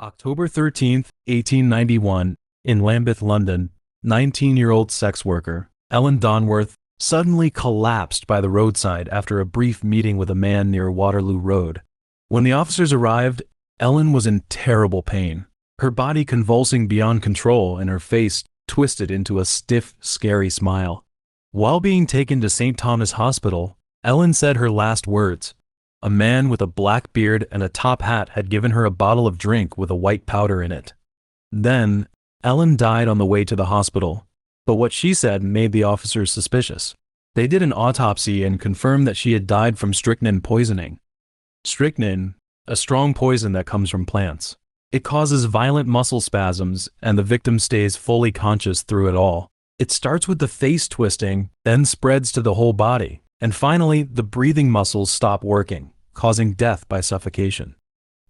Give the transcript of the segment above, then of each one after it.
October 13th, 1891, in Lambeth, London, 19-year-old sex worker Ellen Donworth suddenly collapsed by the roadside after a brief meeting with a man near Waterloo Road. When the officers arrived, Ellen was in terrible pain, her body convulsing beyond control and her face twisted into a stiff, scary smile. While being taken to St. Thomas Hospital, Ellen said her last words. A man with a black beard and a top hat had given her a bottle of drink with a white powder in it. Then, Ellen died on the way to the hospital, but what she said made the officers suspicious. They did an autopsy and confirmed that she had died from strychnine poisoning. Strychnine, a strong poison that comes from plants. It causes violent muscle spasms, and the victim stays fully conscious through it all. It starts with the face twisting, then spreads to the whole body, and finally the breathing muscles stop working, causing death by suffocation.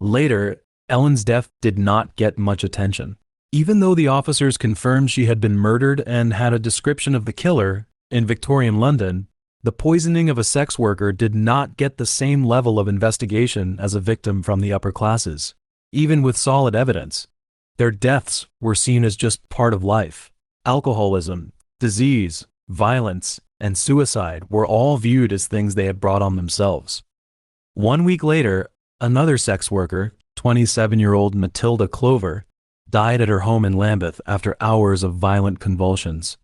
Later, Ellen's death did not get much attention. Even though the officers confirmed she had been murdered and had a description of the killer, in Victorian London, the poisoning of a sex worker did not get the same level of investigation as a victim from the upper classes. Even with solid evidence, their deaths were seen as just part of life. Alcoholism, disease, violence, and suicide were all viewed as things they had brought on themselves. 1 week later, another sex worker, 27-year-old Matilda Clover, died at her home in Lambeth after hours of violent convulsions.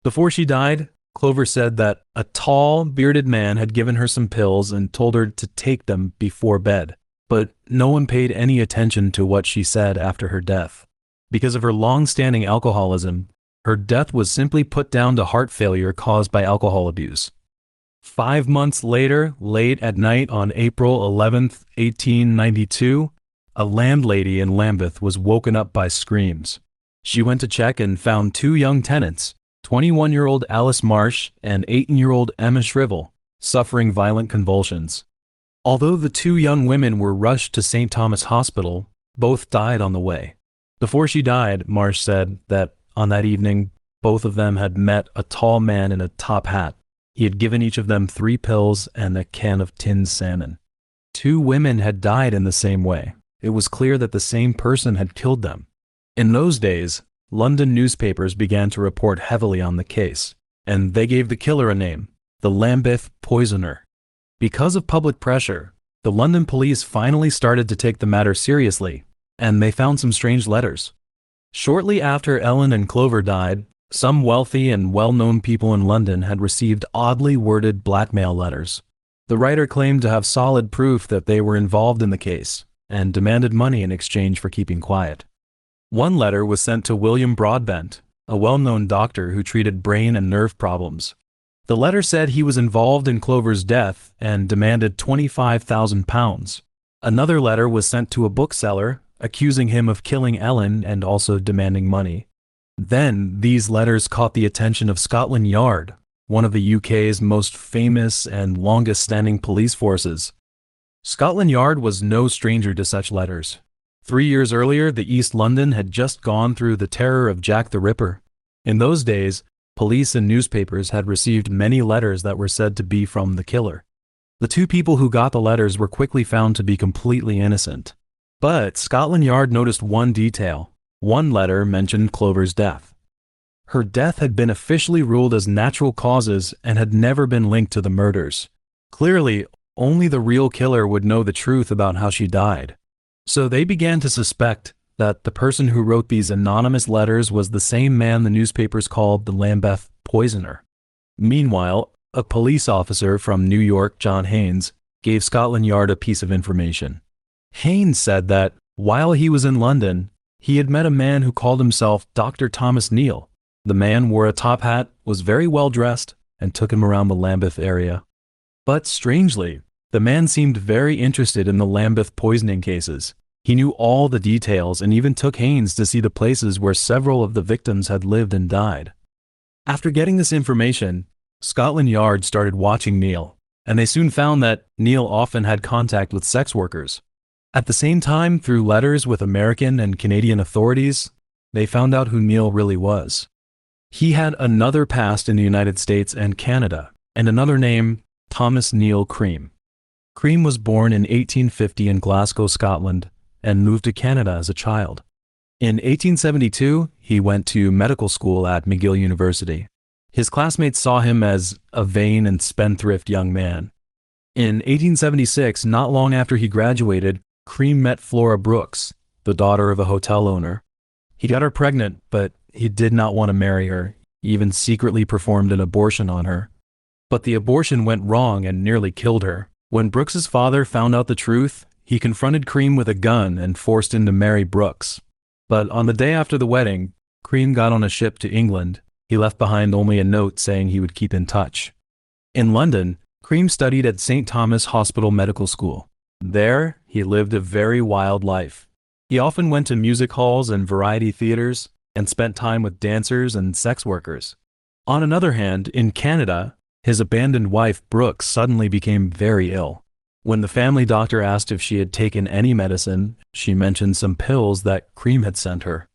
Before she died, Clover said that a tall, bearded man had given her some pills and told her to take them before bed, but no one paid any attention to what she said after her death. Because of her long-standing alcoholism, her death was simply put down to heart failure caused by alcohol abuse. 5 months later, late at night on April 11th, 1892, a landlady in Lambeth was woken up by screams. She went to check and found two young tenants, 21-year-old Alice Marsh and 18-year-old Emma Shrivel, suffering violent convulsions. Although the two young women were rushed to St. Thomas Hospital, both died on the way. Before she died, Marsh said that on that evening, both of them had met a tall man in a top hat. He had given each of them 3 pills and a can of tinned salmon. 2 women had died in the same way. It was clear that the same person had killed them. In those days, London newspapers began to report heavily on the case, and they gave the killer a name, the Lambeth Poisoner. Because of public pressure, the London police finally started to take the matter seriously, and they found some strange letters. Shortly after Ellen and Clover died, some wealthy and well-known people in London had received oddly worded blackmail letters. The writer claimed to have solid proof that they were involved in the case, and demanded money in exchange for keeping quiet. One letter was sent to William Broadbent, a well-known doctor who treated brain and nerve problems. The letter said he was involved in Clover's death and demanded £25,000. Another letter was sent to a bookseller, accusing him of killing Ellen and also demanding money. Then these letters caught the attention of Scotland Yard, one of the UK's most famous and longest-standing police forces. Scotland Yard was no stranger to such letters. 3 years earlier, the East London had just gone through the terror of Jack the Ripper. In those days, police and newspapers had received many letters that were said to be from the killer. The 2 people who got the letters were quickly found to be completely innocent. But Scotland Yard noticed one detail. One letter mentioned Clover's death. Her death had been officially ruled as natural causes and had never been linked to the murders. Clearly, only the real killer would know the truth about how she died. So they began to suspect that the person who wrote these anonymous letters was the same man the newspapers called the Lambeth Poisoner. Meanwhile, a police officer from New York, John Haynes, gave Scotland Yard a piece of information. Haynes said that, while he was in London, he had met a man who called himself Dr. Thomas Neill. The man wore a top hat, was very well dressed, and took him around the Lambeth area. But strangely, the man seemed very interested in the Lambeth poisoning cases. He knew all the details and even took Haynes to see the places where several of the victims had lived and died. After getting this information, Scotland Yard started watching Neill, and they soon found that Neill often had contact with sex workers. At the same time, through letters with American and Canadian authorities, they found out who Neill really was. He had another past in the United States and Canada, and another name, Thomas Neill Cream. Cream was born in 1850 in Glasgow, Scotland, and moved to Canada as a child. In 1872, he went to medical school at McGill University. His classmates saw him as a vain and spendthrift young man. In 1876, not long after he graduated, Cream met Flora Brooks, the daughter of a hotel owner. He got her pregnant, but he did not want to marry her. He even secretly performed an abortion on her. But the abortion went wrong and nearly killed her. When Brooks's father found out the truth, he confronted Cream with a gun and forced him to marry Brooks. But on the day after the wedding, Cream got on a ship to England. He left behind only a note saying he would keep in touch. In London, Cream studied at St. Thomas Hospital Medical School. There, he lived a very wild life. He often went to music halls and variety theaters and spent time with dancers and sex workers. On another hand, in Canada, his abandoned wife, Brooks, suddenly became very ill. When the family doctor asked if she had taken any medicine, she mentioned some pills that Cream had sent her.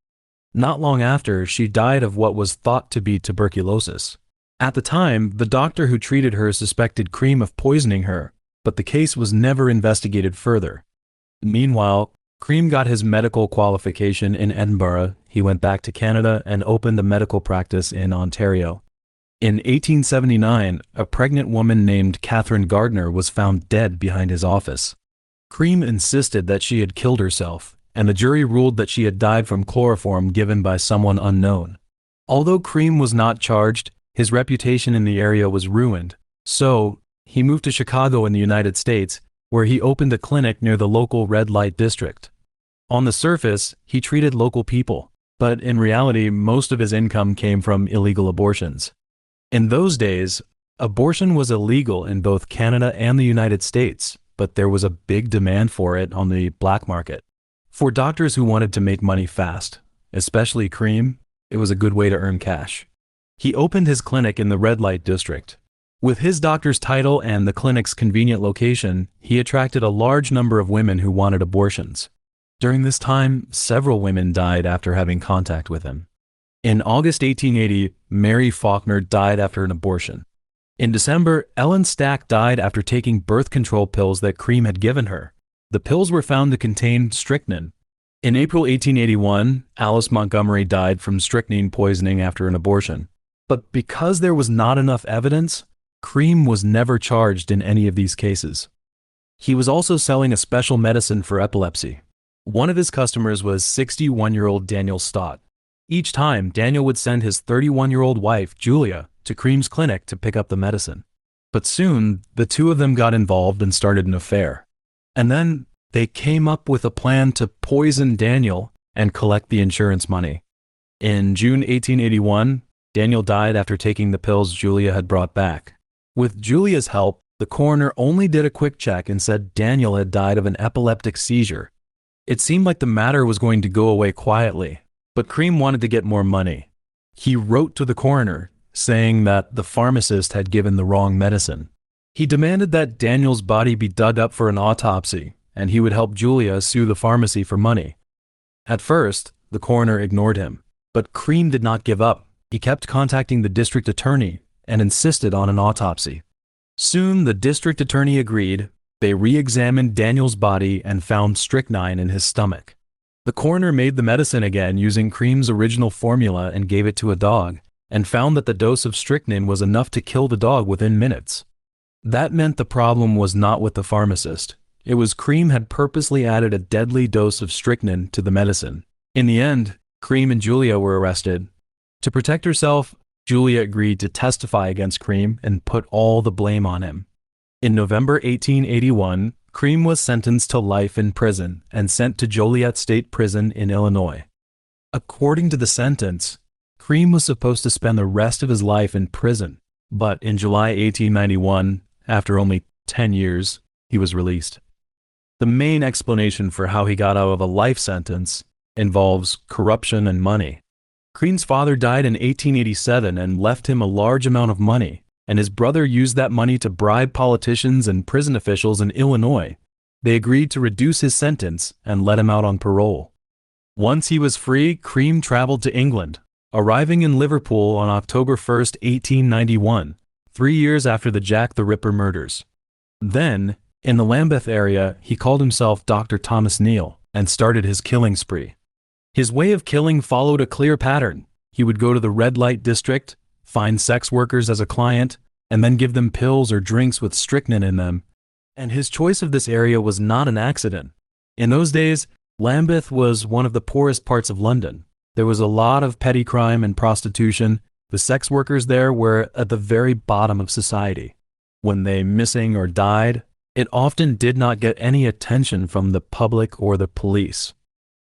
Not long after, she died of what was thought to be tuberculosis. At the time, the doctor who treated her suspected Cream of poisoning her, but the case was never investigated further. Meanwhile, Cream got his medical qualification in Edinburgh. He went back to Canada and opened a medical practice in Ontario. In 1879, a pregnant woman named Catherine Gardner was found dead behind his office. Cream insisted that she had killed herself, and the jury ruled that she had died from chloroform given by someone unknown. Although Cream was not charged, his reputation in the area was ruined, so he moved to Chicago in the United States, where he opened a clinic near the local red light district. On the surface, he treated local people, but in reality, most of his income came from illegal abortions. In those days, abortion was illegal in both Canada and the United States, but there was a big demand for it on the black market. For doctors who wanted to make money fast, especially Cream, it was a good way to earn cash. He opened his clinic in the red light district. With his doctor's title and the clinic's convenient location, he attracted a large number of women who wanted abortions. During this time, several women died after having contact with him. In August 1880, Mary Faulkner died after an abortion. In December, Ellen Stack died after taking birth control pills that Cream had given her. The pills were found to contain strychnine. In April 1881, Alice Montgomery died from strychnine poisoning after an abortion. But because there was not enough evidence, Cream was never charged in any of these cases. He was also selling a special medicine for epilepsy. One of his customers was 61-year-old Daniel Stott. Each time, Daniel would send his 31-year-old wife, Julia, to Cream's clinic to pick up the medicine. But soon, the two of them got involved and started an affair. And then, they came up with a plan to poison Daniel and collect the insurance money. In June 1881, Daniel died after taking the pills Julia had brought back. With Julia's help, the coroner only did a quick check and said Daniel had died of an epileptic seizure. It seemed like the matter was going to go away quietly. But Cream wanted to get more money. He wrote to the coroner, saying that the pharmacist had given the wrong medicine. He demanded that Daniel's body be dug up for an autopsy, and he would help Julia sue the pharmacy for money. At first, the coroner ignored him, but Cream did not give up. He kept contacting the district attorney and insisted on an autopsy. Soon, the district attorney agreed. They re-examined Daniel's body and found strychnine in his stomach. The coroner made the medicine again using Cream's original formula and gave it to a dog, and found that the dose of strychnine was enough to kill the dog within minutes. That meant the problem was not with the pharmacist. It was Cream had purposely added a deadly dose of strychnine to the medicine. In the end, Cream and Julia were arrested. To protect herself, Julia agreed to testify against Cream and put all the blame on him. In November 1881, Cream was sentenced to life in prison and sent to Joliet State Prison in Illinois. According to the sentence, Cream was supposed to spend the rest of his life in prison, but in July 1891, after only 10 years, he was released. The main explanation for how he got out of a life sentence involves corruption and money. Cream's father died in 1887 and left him a large amount of money, and his brother used that money to bribe politicians and prison officials in Illinois. They agreed to reduce his sentence and let him out on parole. Once he was free, Cream traveled to England, arriving in Liverpool on October 1, 1891, 3 years after the Jack the Ripper murders. Then, in the Lambeth area, he called himself Dr. Thomas Neill. and started his killing spree. His way of killing followed a clear pattern. He would go to the red light district, find sex workers as a client, and then give them pills or drinks with strychnine in them. And his choice of this area was not an accident. In those days, Lambeth was one of the poorest parts of London. There was a lot of petty crime and prostitution. The sex workers there were at the very bottom of society. When they missing or died, it often did not get any attention from the public or the police.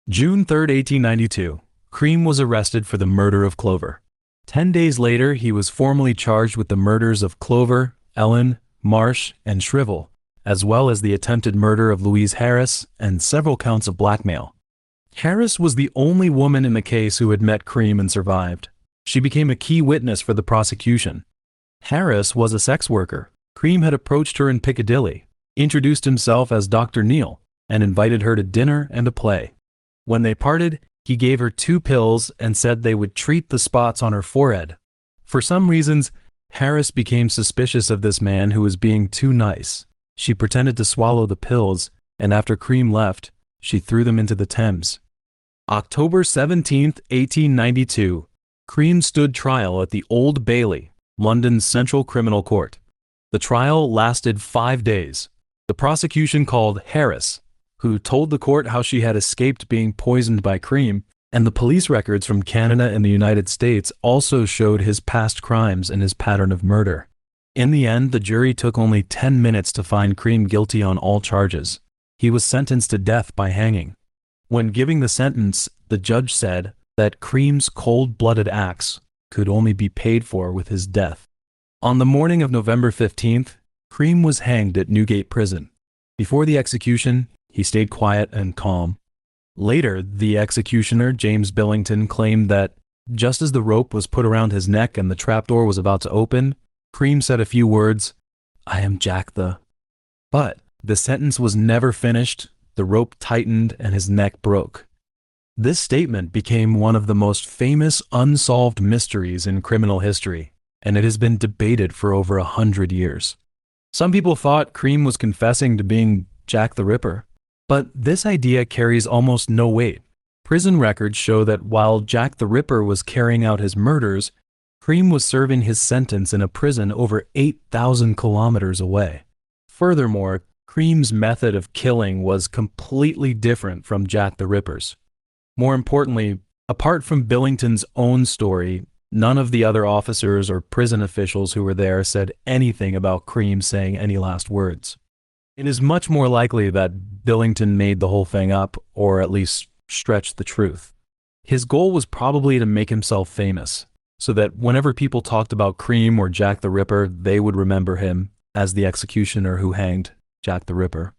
June 3, 1892, Cream was arrested for the murder of Clover. 10 days later, he was formally charged with the murders of Clover, Ellen, Marsh, and Shrivel, as well as the attempted murder of Louise Harris and several counts of blackmail. Harris was the only woman in the case who had met Cream and survived. She became a key witness for the prosecution. Harris was a sex worker. Cream had approached her in Piccadilly, introduced himself as Dr. Neill, and invited her to dinner and a play. When they parted, he gave her 2 pills and said they would treat the spots on her forehead. For some reasons, Harris became suspicious of this man who was being too nice. She pretended to swallow the pills, and after Cream left, she threw them into the Thames. October 17, 1892, Cream stood trial at the Old Bailey, London's Central Criminal Court. The trial lasted 5 days. The prosecution called Harris, who told the court how she had escaped being poisoned by Cream, and the police records from Canada and the United States also showed his past crimes and his pattern of murder. In the end, the jury took only 10 minutes to find Cream guilty on all charges. He was sentenced to death by hanging. When giving the sentence, the judge said that Cream's cold-blooded acts could only be paid for with his death. On the morning of November 15th, Cream was hanged at Newgate Prison. Before the execution, he stayed quiet and calm. Later, the executioner, James Billington, claimed that just as the rope was put around his neck and the trapdoor was about to open, Cream said a few words, "I am Jack the..." But the sentence was never finished, the rope tightened, and his neck broke. This statement became one of the most famous unsolved mysteries in criminal history, and it has been debated for over 100 years. Some people thought Cream was confessing to being Jack the Ripper, but this idea carries almost no weight. Prison records show that while Jack the Ripper was carrying out his murders, Cream was serving his sentence in a prison over 8,000 kilometers away. Furthermore, Cream's method of killing was completely different from Jack the Ripper's. More importantly, apart from Billington's own story, none of the other officers or prison officials who were there said anything about Cream saying any last words. It is much more likely that Billington made the whole thing up, or at least stretched the truth. His goal was probably to make himself famous, so that whenever people talked about Cream or Jack the Ripper, they would remember him as the executioner who hanged Jack the Ripper.